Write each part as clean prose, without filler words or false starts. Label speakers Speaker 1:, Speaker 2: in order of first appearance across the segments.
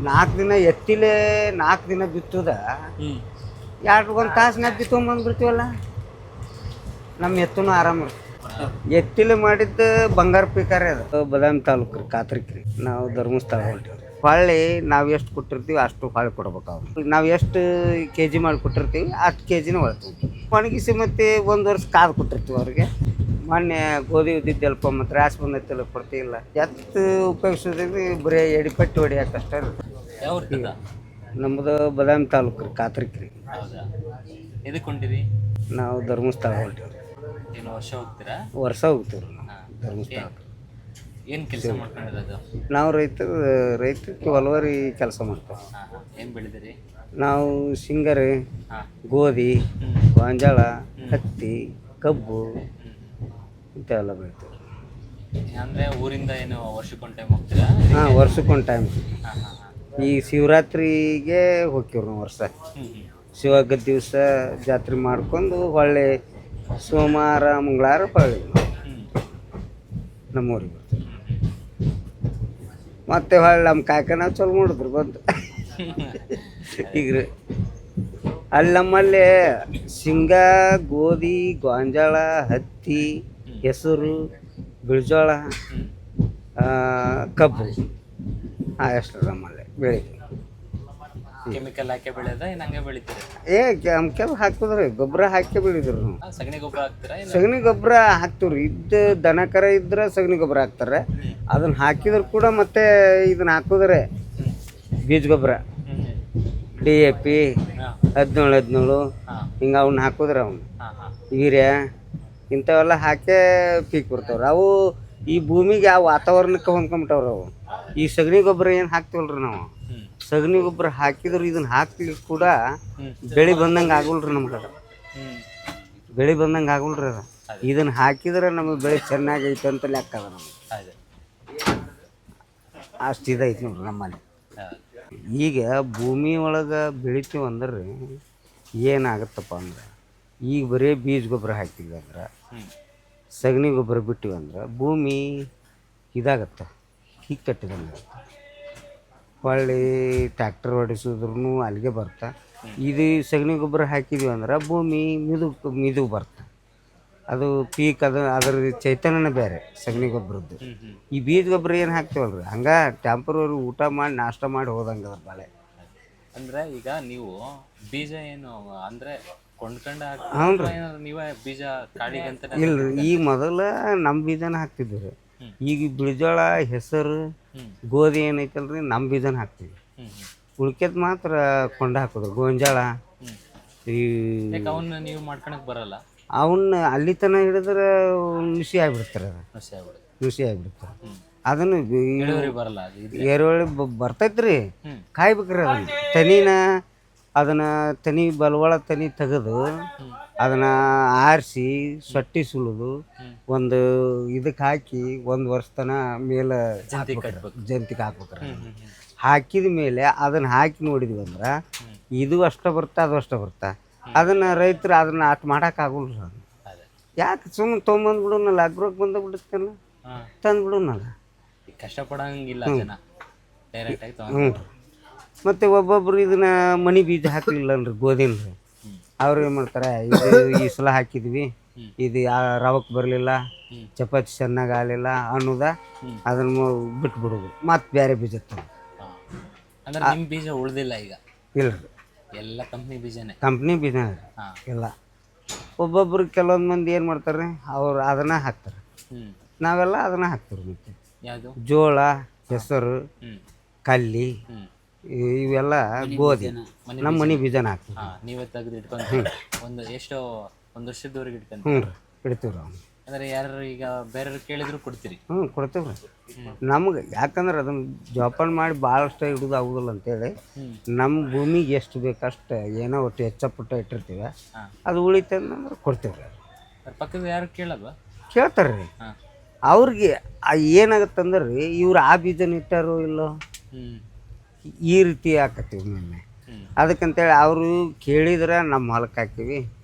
Speaker 1: 4 ದಿನ ಎತ್ತಿಲೆ 4 ದಿನ ಬಿತ್ತುದ ಒಂದು ತಾಸಿನಾಗ ಬಿತ್ತೊಂಬಂದ್ಬಿಡ್ತೀವಲ್ಲ. ನಮ್ಮ ಎತ್ತೂ ಆರಾಮ ಎತ್ತಿಲೆ ಮಾಡಿದ್ದು ಬಂಗಾರ ಪಿಕಾರಿ ಅದು ಬದಾಮಿ ತಾಲೂಕು ರೀ ಕಾತ್ರಿಕ್ರಿ. ನಾವು ಧರ್ಮಸ್ಥಳ ಹೊಲ್ಟೀವಿ. ಹೊಳ್ಳಿ ನಾವು ಎಷ್ಟು ಕೊಟ್ಟಿರ್ತೀವಿ ಅಷ್ಟು ಹೊಳ್ಳಿ ಕೊಡ್ಬೇಕು ಅವ್ರು. ನಾವು ಎಷ್ಟು KG ಮಾಡಿ ಕೊಟ್ಟಿರ್ತೀವಿ ಅಷ್ಟು KGನ ಹೊಳ್ತೀವಿ. ಒಣಗಿಸಿ ಮತ್ತೆ 1 ವರ್ಷ ಕಾದು ಕೊಟ್ಟಿರ್ತೀವಿ ಅವ್ರಿಗೆ. ಮೊನ್ನೆ ಗೋಧಿ ಉದ್ದಿದ್ದೆಲ್ಪ ಮತ್ತು ರಾಶಿ ಬಂದೈತಿಲ್ಲ ಕೊಡ್ತಿಲ್ಲ. ಎತ್ತು ಉಪಯೋಗಿಸೋದ್ರಿಂದ ಬರೀ ಎಡಿಪಟ್ಟಿ ಹೊಡಿಯಾಕಷ್ಟೇ. ನಮ್ಮದು ಬದಾಮಿ ತಾಲೂಕು ರೀ ಕಾತ್ರಿಕ್ರಿ.
Speaker 2: ಎದಕ್ಕೆ ಹೊಂಟಿರಿ?
Speaker 1: ನಾವು ಧರ್ಮಸ್ಥಳ ಹೊಲ್ಟೀವಿ.
Speaker 2: ಏನು ವರ್ಷ ಹೋಗ್ತೀರಾ?
Speaker 1: ವರ್ಷ ಹೋಗ್ತೀವಿ ರೀ ನಾವು ಧರ್ಮಸ್ಥಳ.
Speaker 2: ಏನು ಕೆಲಸ ಮಾಡ್ಕೊಂಡಿರೋದು?
Speaker 1: ನಾವು ರೈತಕ್ಕೆ ಹೊಲವರಿ ಕೆಲಸ ಮಾಡ್ತೇವೆ.
Speaker 2: ಏನು ಬೆಳೆದಿರಿ?
Speaker 1: ನಾವು ಶೇಂಗಾರಿ, ಗೋಧಿ, ಗೋಂಜಾಳ, ಹತ್ತಿ, ಕಬ್ಬು ಇಂಥವೆಲ್ಲ ಬೆಳಿತೀವಿ.
Speaker 2: ಅಂದರೆ ಊರಿಂದ ಏನು ವರ್ಷಕ್ಕೊಂದು ಟೈಮ್ ಹೋಗ್ತೀರಾ?
Speaker 1: ಹಾಂ, ವರ್ಷಕ್ಕೊಂದು ಟೈಮ್. ಈ ಶಿವರಾತ್ರಿಗೆ ಹೋಗ್ತೀವಿ ನಾವು ವರ್ಷ. ಶಿವಗದ ದಿವಸ ಜಾತ್ರೆ ಮಾಡ್ಕೊಂಡು ಹೊಳ್ಳಿ ಸೋಮವಾರ ಮಂಗಳವಾರ ಹೊಳ್ಳಿ ನಮ್ಮೂರಿಗೆ ಬರ್ತೀವಿ. ಮತ್ತೆ ಹೊಳ್ಳಿ ನಮ್ಮ ಕಾಕ ನಾವು ಚಲೋ ಮಾಡಿದ್ರು ಬಂದು ಈಗ ರೀ. ಅಲ್ಲಿ ನಮ್ಮಲ್ಲಿ ಶೇಂಗಾ, ಗೋಧಿ, ಗೋಂಜಾಳ, ಹತ್ತಿ, ಹೆಸರು, ಬಿಳಿಜೋಳ, ಕಬ್ಬು ಎಷ್ಟು ನಮ್ಮಲ್ಲಿ ಬೆಳಿತೀವಿ.
Speaker 2: ಕೆಮಿಕಲ್ ಹಾಕಿ ಬೆಳೆದ ಏನು ಹಂಗೆ ಬೆಳಿತೀರಿ?
Speaker 1: ಕೆಮಿಕಲ್ ಹಾಕಿದ್ರಿ, ಗೊಬ್ಬರ ಹಾಕಿ ಬೆಳಿದ್ರು ನಾವು.
Speaker 2: ಸಗಣಿ ಗೊಬ್ಬರ ಹಾಕ್ತೀರಾ?
Speaker 1: ಸಗಣಿ ಗೊಬ್ಬರ ಹಾಕ್ತೀವಿ ರೀ. ದನ ಕರ ಇದ್ರೆ ಸಗಣಿ ಗೊಬ್ಬರ ಹಾಕ್ತಾರೆ. ಅದನ್ನ ಹಾಕಿದ್ರು ಕೂಡ ಮತ್ತೆ ಇದನ್ನ ಹಾಕಿದ್ರೆ ಬೀಜ ಗೊಬ್ಬರ DAP 17 ಹಿಂಗೆ ಅವನ್ನ ಹಾಕಿದ್ರೆ ಅವನು ಯೂರಿಯಾ ಇಂಥವೆಲ್ಲ ಹಾಕೇ ಪೀಕ್ ಬರ್ತಾವ್ರಿ. ಅವು ಈ ಭೂಮಿಗೆ ಆ ವಾತಾವರಣಕ್ಕೆ ಹೊಂದ್ಕೊಂಬಿಟ್ಟವ್ರಿ ಅವು. ಈ ಸಗಣಿ ಗೊಬ್ಬರ ಏನು ಹಾಕ್ತೀವಲ್ರಿ ನಾವು, ಸಗಣಿ ಗೊಬ್ಬರ ಹಾಕಿದ್ರು ಇದನ್ನ ಹಾಕ್ಲಿಕ್ಕೆ ಕೂಡ ಬೆಳೆ ಬಂದಂಗೆ ಆಗಲ್ರಿ ನಮ್ಗೆ. ಬೆಳೆ ಬಂದಂಗೆ ಆಗಲ್ರಿ ಅದು. ಇದನ್ನು ಹಾಕಿದ್ರೆ ನಮಗೆ ಬೆಳೆ ಚೆನ್ನಾಗೈತೆ ಅಂತ ಲೆಕ್ಕ ಅದ ನಮಗೆ. ಅಷ್ಟು ಇದೈತೆ ನೋಡ್ರಿ ನಮ್ಮಲ್ಲಿ. ಈಗ ಭೂಮಿ ಒಳಗೆ ಬೆಳಿತೀವಿ ಅಂದ್ರೆ ಏನಾಗುತ್ತಪ್ಪ ಅಂದ್ರೆ, ಈಗ ಬರೀ ಬೀಜ ಗೊಬ್ಬರ ಹಾಕಿದ್ವಿ ಅಂದ್ರೆ, ಸಗಣಿ ಗೊಬ್ಬರ ಬಿಟ್ಟಿವಿ ಅಂದ್ರೆ ಭೂಮಿ ಇದಾಗತ್ತೆ, ಹೀಗೆ ಕಟ್ಟಿದಂಗೆ. ಹೊಳ್ಳಿ ಟ್ಯಾಕ್ಟರ್ ಹೊಡಿಸಿದ್ರು ಅಲ್ಲಿಗೆ ಬರ್ತಾ. ಇದು ಸಗಣಿ ಗೊಬ್ಬರ ಹಾಕಿದ್ವಿ ಅಂದ್ರೆ ಭೂಮಿ ಮಿದು ಬರ್ತಾ. ಅದು ಪೀಕ್ ಅದ್ರ ಚೈತನ್ಯನೇ ಬೇರೆ ಸಗಣಿ ಗೊಬ್ಬರದ್ದು. ಈ ಬೀಜ ಗೊಬ್ಬರ ಏನು ಹಾಕ್ತೀವಲ್ರಿ ಹಂಗೆ ಟೆಂಪ್ರವರಿ ಊಟ ಮಾಡಿ ನಾಷ್ಟ ಮಾಡಿ ಹೋದಂಗೆ ಅದ್ರ ಬಾಳೆ.
Speaker 2: ಅಂದರೆ ಈಗ ನೀವು ಬೀಜ ಏನು ಅಂದರೆ ಕೊಂಡ್ಕೊಂಡು ನೀವೇ ಬೀಜ ಕಾಡಿಗಂತ?
Speaker 1: ಇಲ್ರಿ, ಈಗ ಮೊದಲ ನಮ್ಮ ಬೀಜನ ಹಾಕ್ತಿದ್ವಿ ರೀ. ಈಗ ಬಿಳಿಜೋಳ, ಹೆಸರು, ಗೋಧಿ ಏನೈತಲ್ರಿ ನಮ್ಮ ಬೀಜನ ಹಾಕ್ತೀವಿ. ಉಳ್ಕೆದ್ ಮಾತ್ರ ಕೊಂಡ ಹಾಕೋದು. ಗೋಂಜಾಳ ಈ
Speaker 2: ಅವನ್ನ ನೀವು ಮಾಡ್ಕೊಳಕ್ ಬರಲ್ಲ?
Speaker 1: ಅವನ್ನ ಅಲ್ಲಿ ತನಕ ಹಿಡಿದ್ರೆ ನುಸಿ ಆಗಿಬಿಡ್ತಾರೆ. ಅದು ನುಸಿ ಆಗಿಬಿಡ್ತಾರೆ. ಅದನ್ನು
Speaker 2: ಬರಲ್ಲ.
Speaker 1: ಏರುವಳಿ ಬರ್ತೈತ್ರಿ, ಕಾಯ್ಬೇಕ್ರಿ ಅದನ್ನು. ತನಿನ ಅದನ್ನು ತನಿ ಬಲವಾಳ ತನಿ ತೆಗೆದು ಅದನ್ನು ಆರಿಸಿ ಸೊಟ್ಟಿ ಸುಳಿದು ಒಂದು ಇದಕ್ಕೆ ಹಾಕಿ 1 ವರ್ಷ ತನಕ ಮೇಲೆ ಜಂತಿಗೆ ಹಾಕ್ಬೇಕ್ರಿ. ಹಾಕಿದ ಮೇಲೆ ಅದನ್ನು ಹಾಕಿ ನೋಡಿದ್ವಿ ಅಂದ್ರೆ ಇದು ಅಷ್ಟೇ ಬರ್ತಾ ಅದು ಅಷ್ಟೇ ಬರ್ತಾ. ಅದನ್ನು ರೈತರು ಅದನ್ನು ಅಷ್ಟು ಮಾಡೋಕ್ಕಾಗಲ್ರಿ. ಅದನ್ನು ಯಾಕೆ ಸುಮ್ಮನೆ ತೊಗೊಂಬಂದ್ಬಿಡೋನಲ್ಲ, ಅಗ್ರೋಕ್ಕೆ ಬಂದುಬಿಡುತ್ತಲ್ಲ, ತಂದುಬಿಡೋನಲ್ಲ,
Speaker 2: ಕಷ್ಟಪಡಂಗಿಲ್ಲ ಜನ ಡೈರೆಕ್ಟಾಗಿ.
Speaker 1: ಹ್ಞೂ ರೀ. ಮತ್ತು ಒಬ್ಬೊಬ್ರು ಇದನ್ನ ಮನಿ ಬೀಜ ಹಾಕಲಿಲ್ಲ ಅನ್ರಿ ಗೋಧಿನ ರೀ. ಅವ್ರು ಏನು ಮಾಡ್ತಾರೆ, ಇದು ಈ ಸಲ ಹಾಕಿದ್ವಿ, ಇದು ರವಕ್ಕೆ ಬರಲಿಲ್ಲ, ಚಪಾತಿ ಚೆನ್ನಾಗಿ ಆಗಲಿಲ್ಲ ಅನ್ನೋದ ಅದನ್ನು ಬಿಟ್ಬಿಡೋದು, ಮತ್ತು ಬೇರೆ ಬೀಜ ತಗೊಂಡು.
Speaker 2: ಅಂದ್ರೆ ನಿಮ್ಮ ಬೀಜ ಉಳ್ದಿಲ್ಲ ಈಗ? ಇಲ್ಲ ರೀ, ಎಲ್ಲ ಕಂಪ್ನಿ ಬೀಜನೇ.
Speaker 1: ಕಂಪ್ನಿ ಬೀಜ ಎಲ್ಲ. ಒಬ್ಬೊಬ್ರು ಕೆಲವೊಂದು ಮಂದಿ ಏನು ಮಾಡ್ತಾರೆ, ಅವ್ರು ಅದನ್ನ ಹಾಕ್ತಾರೆ. ನಾವೆಲ್ಲ ಅದನ್ನ ಹಾಕ್ತೀವಿ. ಮತ್ತೆ
Speaker 2: ಯಾವುದು? ಜೋಳ,
Speaker 1: ಹೆಸರು, ಕಲ್ಲಿ, ಇವೆಲ್ಲ ಗೋಧಿ ನಮ್ಮ ಮನೆ ಬೀಜನ ಹಾಕ್ತೀವಿ.
Speaker 2: ನೀವೇ ತೆಗೆದು ಇಟ್ಕೊಂತೀವಿ. ಒಂದು ವರ್ಷದವರೆಗೆ ಇಟ್ಕೊಂತೀವಿ.
Speaker 1: ಹ್ಞೂ ರೀ, ಇಡ್ತೀವಿ ರೀ. ಅವ್ನು
Speaker 2: ಅಂದರೆ ಯಾರು ಈಗ ಬೇರೆಯವ್ರು ಕೇಳಿದ್ರು ಕೊಡ್ತೀರಿ?
Speaker 1: ಕೊಡ್ತೀವಿ ರೀ. ನಮ್ಗೆ ಯಾಕಂದ್ರೆ ಅದನ್ನು ಜೋಪಾನ ಮಾಡಿ ಭಾಳಷ್ಟು ಹಿಡಿದು ಆಗೋದಿಲ್ಲ ಅಂತೇಳಿ ನಮ್ಮ ಭೂಮಿಗೆ ಎಷ್ಟು ಬೇಕಷ್ಟು ಏನೋ ಒಟ್ಟು ಹೆಚ್ಚಪುಟ್ಟ ಇಟ್ಟಿರ್ತೀವಿ. ಅದು ಉಳಿತಂದ್ರೆ ಕೊಡ್ತೀವಿ ರೀ.
Speaker 2: ಪಕ್ಕದ ಯಾರು ಕೇಳಲ್ವಾ?
Speaker 1: ಕೇಳ್ತಾರೆ ರೀ. ಅವ್ರಿಗೆ ಏನಾಗತ್ತಂದ್ರೆ ರೀ, ಇವ್ರು ಆ ಬೀಜನ ಇಟ್ಟಾರೋ ಇಲ್ಲೋ ಈ ರೀತಿ ಹಾಕತ್ತೀವಿ ಒಮ್ಮೆ. ಅದಕ್ಕಂತೇಳಿ ಅವರು ಕೇಳಿದ್ರೆ ನಮ್ಮ ಹೊಲಕ್ಕೆ ಹಾಕಿವಿ,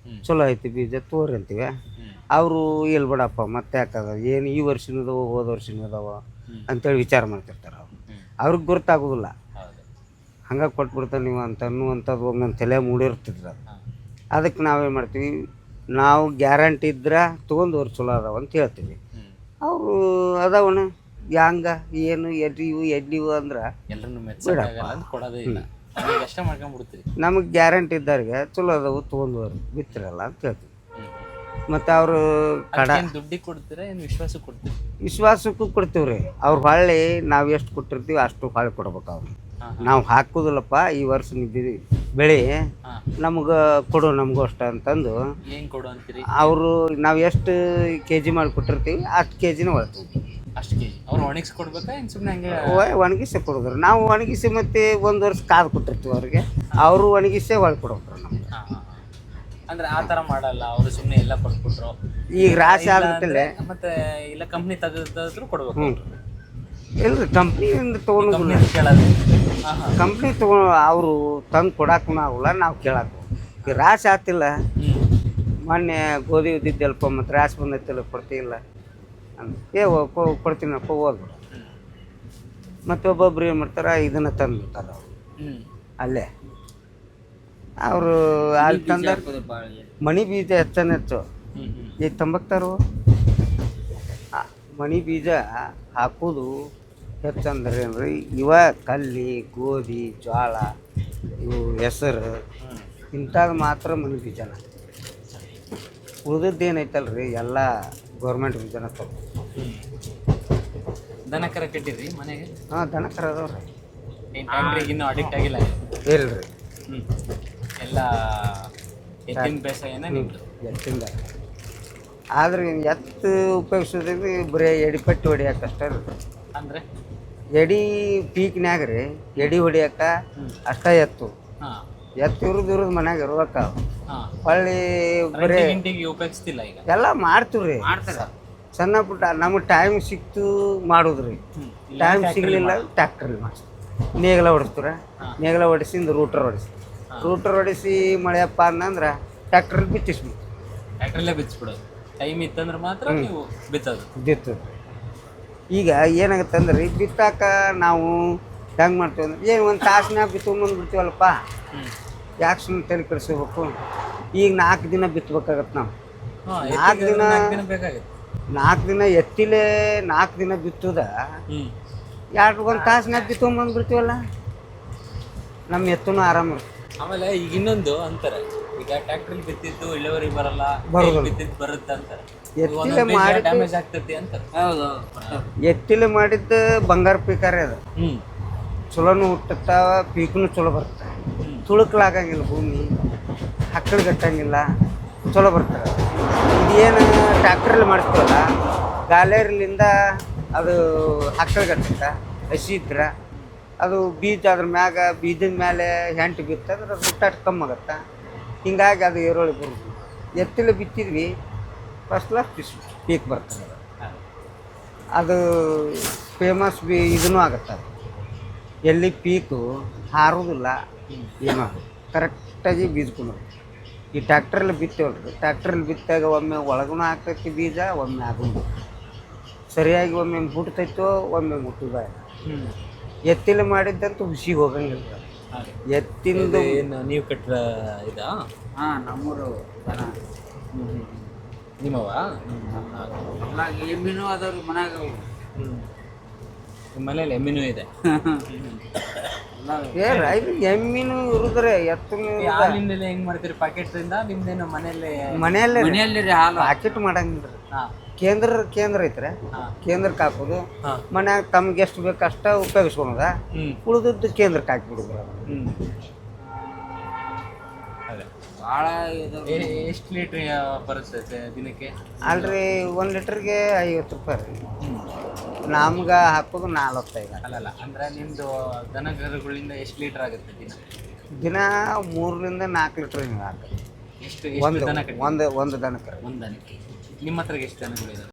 Speaker 1: ಚಲೋ ಐತಿ ಬೀಜ ತೋರಿ ಅಂತೀವಿ. ಅವರು ಎಲ್ಲಿ ಬಿಡಪ್ಪ ಮತ್ತೆ ಯಾಕದ, ಏನು ಈ ವರ್ಷನದವ ಹೋದ ವರ್ಷನದವ ಅಂತೇಳಿ ವಿಚಾರ ಮಾಡ್ತಿರ್ತಾರೆ. ಅವ್ರಿಗೆ ಗೊತ್ತಾಗೋದಿಲ್ಲ. ಹಂಗೆ ಕೊಟ್ಬಿಡ್ತಾರೆ ನೀವು ಅಂತ ಅನ್ನುವಂಥದ್ದು ಒಮ್ಮೊಂದು ತಲೆ ಮೂಡಿರ್ತಿದ್ರು ಅದು. ಅದಕ್ಕೆ ನಾವೇನು ಮಾಡ್ತೀವಿ, ನಾವು ಗ್ಯಾರಂಟಿ ಇದ್ರೆ ತೊಗೊಂಡವ್ರು ಚಲೋ ಅದಾವ ಅಂತ ಹೇಳ್ತೀವಿ. ಅವರು ಅದಾವಣ ಹಂಗ ಏನು ಎಲ್ಲಿವು ಅಂದ್ರೆ
Speaker 2: ಎಲ್ಲರನ್ನು ಮೆಚ್ಚಕ್ಕಾಗಲ್ಲ ಅಂತ ಕೊಡೋದೇ ಇಲ್ಲ, ನಮಗೆ ಅಷ್ಟೇ ಮಾಡ್ಕೊಂಡ್ಬಿಡ್ತೀರಿ.
Speaker 1: ನಮಗೆ ಗ್ಯಾರಂಟಿ ಇದ್ದವ್ರಿಗೆ ಚಲೋ ಅದಾವು ತೊಗೊಂಡವ್ರು ಬಿತ್ತಿರಲ್ಲ ಅಂತ ಹೇಳ್ತೀವಿ. ಮತ್ತು ಅವರು
Speaker 2: ದುಡ್ಡಿಗೆ ಕೊಡ್ತೀರಾ ಏನು ವಿಶ್ವಾಸಕ್ಕೆ ಕೊಡ್ತೀರಿ?
Speaker 1: ವಿಶ್ವಾಸಕ್ಕೂ ಕೊಡ್ತೀವಿ ರೀ. ಅವ್ರು ಹೊಳ್ಳಿ ನಾವು ಎಷ್ಟು ಕೊಟ್ಟಿರ್ತೀವಿ ಅಷ್ಟು ಹೊಳ್ಳಿ ಕೊಡ್ಬೇಕು ಅವ್ರು. ನಾವು ಹಾಕೋದಿಲ್ಲಪ್ಪ ಈ ವರ್ಷ ಬೆಳೆ ನಮ್ಗೆ ಕೊಡು ನಮಗೂ ಅಷ್ಟ ಅಂತಂದು
Speaker 2: ಏನು ಕೊಡು ಅಂತೀರಿ?
Speaker 1: ಅವರು ನಾವು ಎಷ್ಟು ಕೆ ಜಿ ಮಾಡಿ ಕೊಟ್ಟಿರ್ತೀವಿ ಅಷ್ಟು ಕೆ ಜಿನ ಒಳ್ತೀವಿ.
Speaker 2: ಅಷ್ಟು ಕೆ ಜಿ ಅವ್ರು ಒಣಗಿಸಿ ಕೊಡ್ಬೇಕಾ ಏನು ಸುಮ್ಮನೆ ಹಂಗೆ?
Speaker 1: ಒಣಗಿಸಿ ಕೊಡೋದ್ರು. ನಾವು ಒಣಗಿಸಿ ಮತ್ತೆ ಒಂದು ವರ್ಷ ಕಾದು ಕೊಟ್ಟಿರ್ತೀವಿ ಅವ್ರಿಗೆ, ಅವರು ಒಣಗಿಸೇ ಒಳಗೆ ಕೊಡೋರು ನಮ್ಗೆ.
Speaker 2: ಅಂದ್ರೆ ಆ ಥರ ಮಾಡಲ್ಲ ಅವರು, ಸುಮ್ಮನೆ ಎಲ್ಲ ಕೊಟ್ಬಿಟ್ರು.
Speaker 1: ಈಗ ರಾಶಿ ಆಗ್ಬಿಟ್ಟಿಲ್ಲ
Speaker 2: ಮತ್ತೆ ಇಲ್ಲ ಕಂಪ್ನಿ ತೆಗೆದ್ರು ಕೊಡ್ಬೇಕು.
Speaker 1: ಹ್ಞೂ ಇಲ್ರಿ, ಕಂಪ್ನಿಯಿಂದ ತೊಗೊಂಡು
Speaker 2: ಕೇಳೋದು.
Speaker 1: ಕಂಪ್ನಿ ತೊಗೊಂಡು ಅವರು ತಂದು ಕೊಡಕ್ಕೂ ಆಗಲ್ಲ, ನಾವು ಕೇಳಕ್ಕೂ. ಈಗ ರಾಶಿ ಆಗ್ತಿಲ್ಲ. ಮೊನ್ನೆ ಗೋಧಿ ಉದ್ದಿದ್ದಲ್ಪ ಮತ್ತು ರಾಶಿ ಬಂದೈತಿಲ್ಲ ಕೊಡ್ತಿಲ್ಲ ಕೊಡ್ತೀನಪ್ಪ ಹೋದ್ರು. ಮತ್ತು ಒಬ್ಬೊಬ್ರು ಏನು ಮಾಡ್ತಾರೆ ಇದನ್ನು ತಂದು ಬಿಡ್ತಾರೆ ಅವರು ಅಲ್ಲೇ. ಅವರು ಅಲ್ಲಿ ತಂದ ಮಣಿ ಬೀಜ ಹೆಚ್ಚು ಈಗ ತಂಬಕ್ತಾರು. ಮಣಿ ಬೀಜ ಹಾಕೋದು ಹೆಚ್ಚಂದ್ರೆ ಏನ್ರಿ, ಇವ ಕಲ್ಲಿ ಗೋಧಿ ಜೋಳ ಇವು ಹೆಸರು ಇಂಥದ್ದು ಮಾತ್ರ ಮಣಿ ಬೀಜನ. ಉಳಿದದ್ದು ಏನೈತಲ್ರಿ ಎಲ್ಲ ಗೌರ್ಮೆಂಟ್ ಬೀಜನ ತಗೋ.
Speaker 2: ದನ ಕರ ಕಟ್ಟಿರಿ ಮನೆಗೆ?
Speaker 1: ಹಾಂ, ದನ ಕರ ಅದಾವ್ರಿ.
Speaker 2: ಇನ್ನೂ ಅಡಿಕ್ಟ್ ಆಗಿಲ್ಲ?
Speaker 1: ಇಲ್ರಿ,
Speaker 2: ಎಲ್ಲ ಎತ್ತಿನ ಬೇಸಾಯನ ನಿಮ್ಮದು?
Speaker 1: ಎತ್ತಿಂದ. ಆದ್ರೆ ಎತ್ತು ಉಪಯೋಗಿಸೋದ್ರಿಂದ ಬರೀ ಎಡಿಪಟ್ಟಿ ಹೊಡಿಯೋಕ್ಕಷ್ಟೇ ರೀ.
Speaker 2: ಅಂದರೆ
Speaker 1: ಎಡಿ ಪೀಕ್ನ್ಯಾಗ ರೀ ಎಡಿ ಹೊಡಿಯಕ್ಕ ಅಷ್ಟ ಎತ್ತು ಇರೋದು ಮನ್ಯಾಗ ಇರ್ಬೇಕ. ಹೊಳ್ಳಿ ಬರೀ
Speaker 2: ಉಪಯೋಗಿಸ್ತಿಲ್ಲ ಈಗ.
Speaker 1: ಎಲ್ಲ ಮಾಡ್ತೀವಿ ರೀ, ಸಣ್ಣ ಪುಟ್ಟ. ನಮಗೆ ಟೈಮ್ ಸಿಕ್ತು ಮಾಡೋದ್ರಿ, ಟೈಮ್ ಸಿಗಲಿಲ್ಲ ಟ್ಯಾಕ್ಟ್ರಲ್ಲಿ ಮಾಡಿಸ್ತೀವಿ. ನೇಗಲ ಹೊಡಿಸ್ತೀರ, ನೇಗಲ ಹೊಡಿಸಿಂದ ರೂಟರ್ ಹೊಡಿಸಿ ಮಳೆಯಪ್ಪ ಅನ್ನಂದ್ರೆ ಟ್ಯಾಕ್ಟ್ರಲ್ಲಿ ಬಿತ್ತಿಸ್ಬಿಟ್ಟು
Speaker 2: ಟ್ಯಾಕ್ಟ್ರಲ್ಲೇ ಬಿಚ್ಚಿಬಿಡೋದು. ಟೈಮ್ ಇತ್ತಂದ್ರೆ ಮಾತ್ರ ನೀವು
Speaker 1: ಬಿತ್ತದು. ಈಗ ಏನಾಗುತ್ತೆ ಅಂದ್ರೆ ಬಿತ್ತಾಕ ನಾವು ಹೆಂಗೆ ಮಾಡ್ತೀವಿ ಅಂದ್ರೆ ಏನು ಒಂದು ತಾಸಿನಾಗ ಬಿತ್ಕೊಂಬಂದು ಬಿಡ್ತೀವಲ್ಲಪ್ಪ, ಯಾಕೆ ಸುಮ್ಮನೆ ತಲೆ ಕೆಡಿಸ್ಕೋಬೇಕು. ಈಗ 4 ದಿನ ಬಿತ್ತಬೇಕಾಗತ್ತೆ. ನಾವು 4 ದಿನ ಎತ್ತಿಲೆ 4 ದಿನ ಬಿತ್ತದ 1 ತಾಸಿನಾಗ ಬಿತ್ಕೊಂಬಂದು ಬಿಡ್ತೀವಲ್ಲ, ನಮ್ಮ ಎತ್ತೂ ಆರಾಮ.
Speaker 2: ಆಮೇಲೆ ಈಗ ಇನ್ನೊಂದು ಅಂತಾರೆ, ಈಗ ಟ್ಯಾಕ್ಟ್ರಲ್ಲಿ ಬಿತ್ತಿದ್ದು ಇಳುವರಿ ಬರಲ್ಲ, ಬಿತ್ತಿದ್ದು ಬರುತ್ತೆ ಅಂತಾರೆ.
Speaker 1: ಎತ್ತಿಲೆ ಮಾಡಿ
Speaker 2: ಡ್ಯಾಮೇಜ್ ಆಗ್ತೈತಿ ಅಂತಾರೆ. ಹೌದು,
Speaker 1: ಎತ್ತಿಲೆ ಮಾಡಿದ್ದು ಬಂಗಾರ ಪೀಕಾರೆ ಅದು. ಚಲೋನು ಹುಟ್ಟುತ್ತಾವ, ಪೀಕನು ಚಲೋ ಬರುತ್ತೆ. ತುಳುಕ್ಲಾಗಂಗಿಲ್ಲ, ಭೂಮಿ ಹಕ್ಕಳಿಗಟ್ಟಂಗಿಲ್ಲ, ಚಲೋ ಬರ್ತಾರೆ. ಇದೇನು ಟ್ಯಾಕ್ಟ್ರಲ್ಲಿ ಮಾಡಿಸ್ತೀವಲ್ಲ, ಗಾಲೇರ್ಲಿಂದ ಅದು ಹಕ್ಕಳಿಗಟ್ಟುತ್ತೆ. ಹಸಿ ಇದ್ರೆ ಅದು ಬೀಜ ಅದ್ರ ಮ್ಯಾಗ ಬೀಜದ ಮೇಲೆ ಹೆಂಟು ಬಿತ್ತಂದ್ರೆ ಅದು ಹುಟ್ಟಾಟ ಕಮ್ಮಿ ಆಗತ್ತೆ. ಹಿಂಗಾಗಿ ಅದು ಏರೋಳಿ ಬರೋದು. ಎತ್ತಿಲೆ ಬಿತ್ತಿದ್ವಿ ಫಸ್ಟ್ ಕ್ಲಾಸ್ ಪೀಕ್ ಬರ್ತದೆ. ಅದು ಫೇಮಸ್ ಇದೂ ಆಗುತ್ತೆ. ಎಲ್ಲಿ ಪೀಕು ಹಾರೋದಿಲ್ಲ, ಏನೋ ಕರೆಕ್ಟಾಗಿ ಬೀಜ್ಕೊಂಡು. ಈ ಟ್ಯಾಕ್ಟ್ರಲ್ಲಿ ಬಿತ್ತೇವಲ್ರಿ, ಟ್ಯಾಕ್ಟ್ರಲ್ಲಿ ಬಿತ್ತಾಗ ಒಮ್ಮೆ ಒಳಗೂ ಆಗ್ತೈತಿ ಬೀಜ, ಒಮ್ಮೆ ಆಗೋದು ಸರಿಯಾಗಿ, ಒಮ್ಮೆ ಮುಟ್ತೈತೋ ಒಮ್ಮೆ ಮುಟ್ಟುದ. ಎತ್ತಿಲೆ ಮಾಡಿದ್ದಂತೂ ಹುಸಿಗೆ ಹೋಗಂಗಿಲ್ಲ. ಎತ್ತಿಂದು
Speaker 2: ನೀವು ಕಟ್ಟಿದ ಇದಾ?
Speaker 3: ಹಾಂ, ನಮ್ಮೂರು ದನ
Speaker 2: ನಿಮ್ಮವ?
Speaker 3: ಎಮ್ಮಿನೂ ಅದಾವ್ರಿ ಮನ್ಯಾಗ.
Speaker 2: ನಿಮ್ಮ ಮನೇಲಿ ಎಮ್ಮಿನೂ ಇದೆ?
Speaker 1: ಎಮ್ಮಿನೂ ಇರುದ್ರೆ ಎತ್ತೂ.
Speaker 2: ಹಾಲಿಂದೆಲ್ಲ ಹೆಂಗ್ ಮಾಡ್ತೀರಿ? ಪ್ಯಾಕೆಟ್ರಿಂದ ನಿಮ್ದೇನು
Speaker 1: ಮನೆಯಲ್ಲೇ
Speaker 3: ರೀ ಹಾಲು
Speaker 1: ಪ್ಯಾಕೆಟ್ ಮಾಡಂಗಿಲ್ಲ. ಕೇಂದ್ರ ಐತ್ರಿ, ಕೇಂದ್ರಕ್ಕೆ ಹಾಕೋದು. ಮನ್ಯಾಗ ತಮ್ಗೆ ಎಷ್ಟು ಬೇಕು ಅಷ್ಟ ಉಪಯೋಗಿಸ್ಕೊಳದ, ಉಳಿದದ್ದು ಕೇಂದ್ರಕ್ಕೆ ಹಾಕಿಬಿಡುದು.
Speaker 3: ಭಾಳ
Speaker 2: ಎಷ್ಟು ಲೀಟ್ರ್ ಬರುತ್ತೆ ದಿನಕ್ಕೆ?
Speaker 1: ಅಲ್ರಿ 1 ಲೀಟ್ರಿಗೆ 50 ರೂಪಾಯಿ ರೀ. ನಮ್ಗೆ ಹಾಕೋದು 45.
Speaker 2: ಅಲ್ಲಲ್ಲ, ಅಂದ್ರೆ ನಿಮ್ಮದು ದನಕರುಗಳಿಂದ ಎಷ್ಟು ಲೀಟ್ರ್ ಆಗುತ್ತೆ
Speaker 1: ದಿನ 3 ರಿಂದ 4 ಲೀಟ್ರ್ ಹಿಂಗೆ ಆಗುತ್ತೆ.
Speaker 2: ಎಷ್ಟು
Speaker 1: ಒಂದು ದನಕ್ಕೆ.
Speaker 2: ಒಂದು ದನಕ್ಕೆ? ನಿಮ್ಮ ಹತ್ರ ಎಷ್ಟು ದನಗಳಿದಾವೆ?